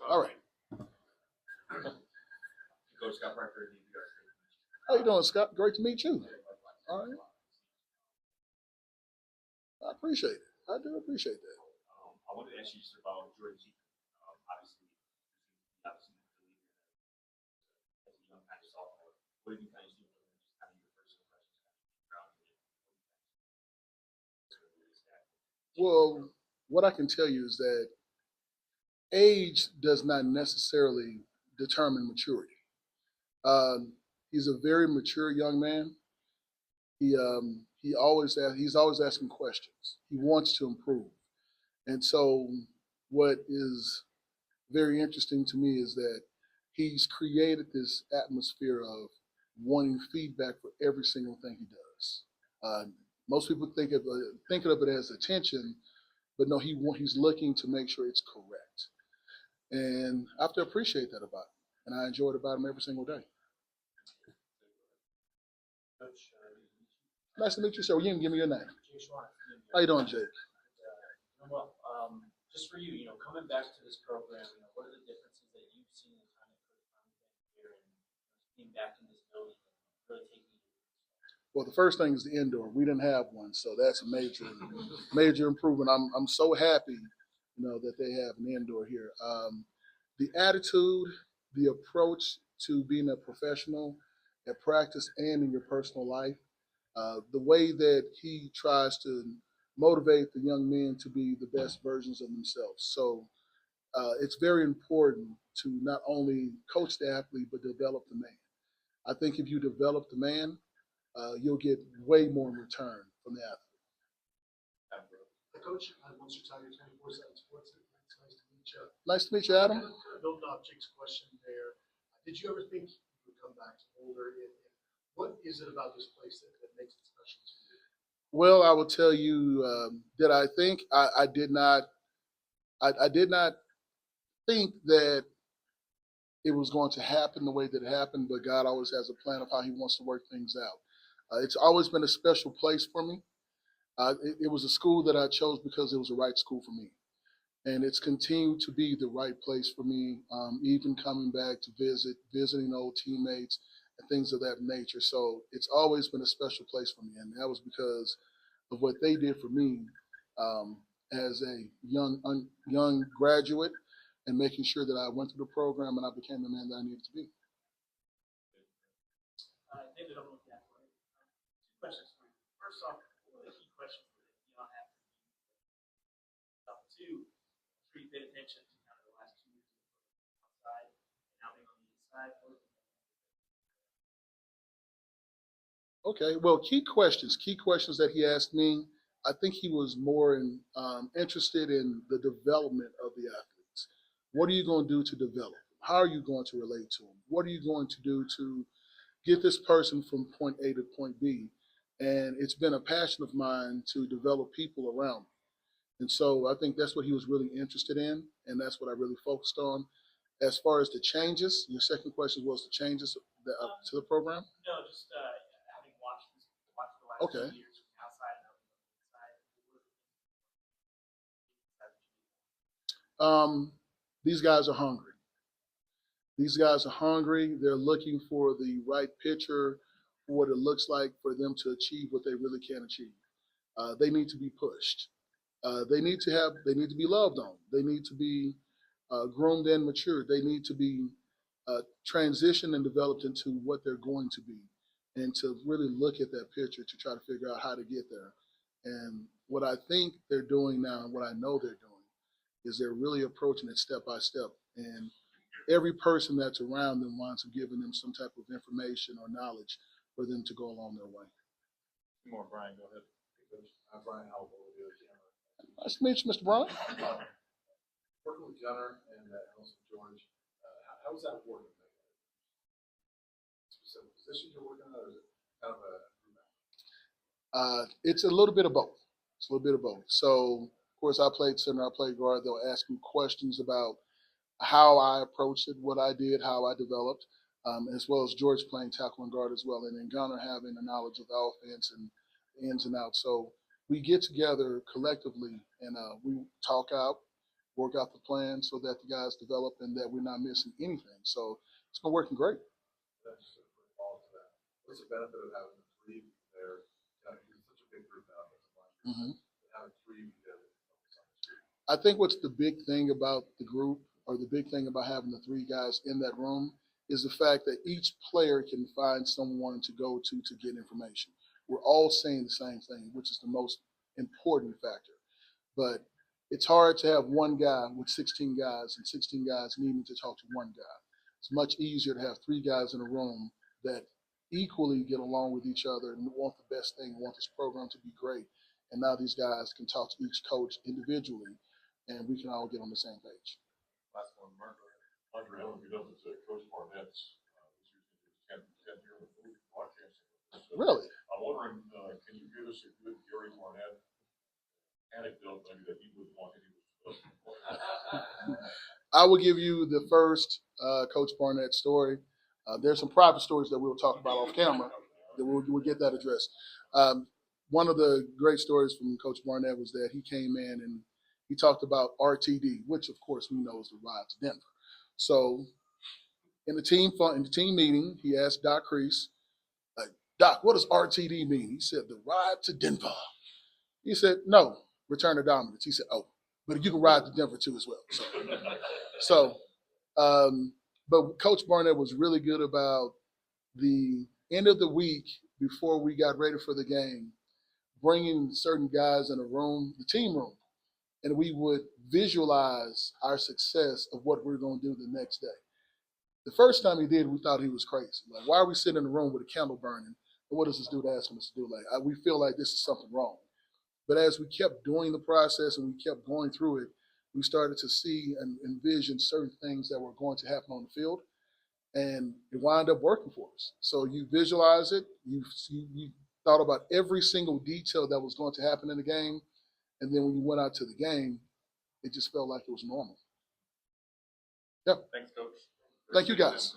All right. Coach Scott Parker. How you doing, Scott? Great to meet you. All right. I appreciate it. I do appreciate that. I wanted to ask you just about Jordan G. Obviously, as a young kind of sophomore, what did you kind of see from him? Just kind of your first impressions around him? Well, what I can tell you is that age does not necessarily determine maturity. He's a very mature young man. He's always asking questions. He wants to improve, and so what is very interesting to me is that he's created this atmosphere of wanting feedback for every single thing he does. Uh, Most people thinking of it as attention, but no, he's looking to make sure it's correct, and I have to appreciate that about him, and I enjoy it about him every single day. Coach, Nice to meet you, sir. You didn't give me your name. Jake Schwartz. How you doing, Jake? Well, just for you, coming back to this program, what are the differences that you've seen in kind of here and being back in this building and really taking it? Well, the first thing is the indoor. We didn't have one, so that's a major improvement. I'm so happy, that they have an indoor here. The attitude, the approach to being a professional at practice and in your personal life, the way that he tries to motivate the young men to be the best versions of themselves. So it's very important to not only coach the athlete but develop the man. I think if you develop the man, you'll get way more in return from the athlete. Coach, once you tell your 24/7 sports, it's nice to meet you. Nice to meet you, Adam. Building off Jake's question there, did you ever think you would come back to Boulder? And what is it about this place that makes it special to you? Well, I will tell you that I think I did not. I did not think that it was going to happen the way that it happened, but God always has a plan of how He wants to work things out. It's always been a special place for me. It was a school that I chose because it was the right school for me. And it's continued to be the right place for me, even coming back to visiting old teammates and things of that nature. So it's always been a special place for me. And that was because of what they did for me as a young graduate and making sure that I went through the program and I became the man that I needed to be. David, I'm looking at two questions for you. First off, what are the key questions that y'all have? Two, I'm sure you paid attention to kind of the last 2 years outside and now being on the inside. Okay, well, key questions that he asked me. I think he was more interested in the development of the athletes. What are you going to do to develop? How are you going to relate to them? What are you going to do to get this person from point A to point B? And it's been a passion of mine to develop people around me. And so I think that's what he was really interested in, and that's what I really focused on. As far as the changes, your second question was the changes to the program? No, just having watched the last Okay. 2 years from outside and inside. These guys are hungry. These guys are hungry. They're looking for the right picture for what it looks like for them to achieve what they really can achieve. They need to be pushed. They need to be loved on. They need to be groomed and matured. They need to be transitioned and developed into what they're going to be, and to really look at that picture to try to figure out how to get there. And what I think they're doing now, and what I know they're doing, is they're really approaching it step by step. And every person that's around them winds up giving them some type of information or knowledge for them to go along their way. More, Brian, go ahead. Brian, how will you do? Nice to meet you, Mr. Brown. Working with Gunner and Nelson George, how was that working? Specific position you're working on, or is it kind of a? It's a little bit of both. So, of course, I played center, I played guard. They'll ask me questions about how I approached it, what I did, how I developed, as well as George playing tackle and guard as well, and then Gunner having the knowledge of the offense and the ins and outs. So we get together collectively and we talk out work out the plan so that the guys develop and that we're not missing anything. So it's been working great. That's just a follow to that. What's the benefit of having the three there? You're such a big group now, Mm-hmm. having three together. I think what's the big thing about the group, or the big thing about having the three guys in that room, is the fact that each player can find someone to go to get information. We're all saying the same thing, which is the most important factor. But it's hard to have one guy with 16 guys and 16 guys needing to talk to one guy. It's much easier to have three guys in a room that equally get along with each other and want the best thing, want this program to be great. And now these guys can talk to each coach individually, and we can all get on the same page. Last one, Mark. Andre, I don't know if you know, but Coach Barnett's was using his 10 year in the broadcasting. So Really? I'm wondering, can you give us a good Gary Barnett anecdote, maybe that he would want anyone to I will give you the first Coach Barnett story. There's some private stories that we'll talk about off camera. That we'll get that addressed. One of the great stories from Coach Barnett was that he came in and he talked about RTD, which of course we know is the ride to Denver. So in the team meeting, he asked Doc Crease, Doc, what does RTD mean? He said, the ride to Denver. He said, no, return to dominance. He said, oh, but you can ride to Denver too as well. But Coach Barnett was really good about the end of the week before we got ready for the game, bringing certain guys in a room, the team room, and we would visualize our success of what we are going to do the next day. The first time he did, we thought he was crazy. Like, why are we sitting in a room with a candle burning? And what does this dude asking us to do? Like, we feel like this is something wrong. But as we kept doing the process and we kept going through it, we started to see and envision certain things that were going to happen on the field, and it wound up working for us. So you visualize it, you thought about every single detail that was going to happen in the game, and then when you went out to the game, it just felt like it was normal. Yep. Thanks, Coach. Thank you, guys.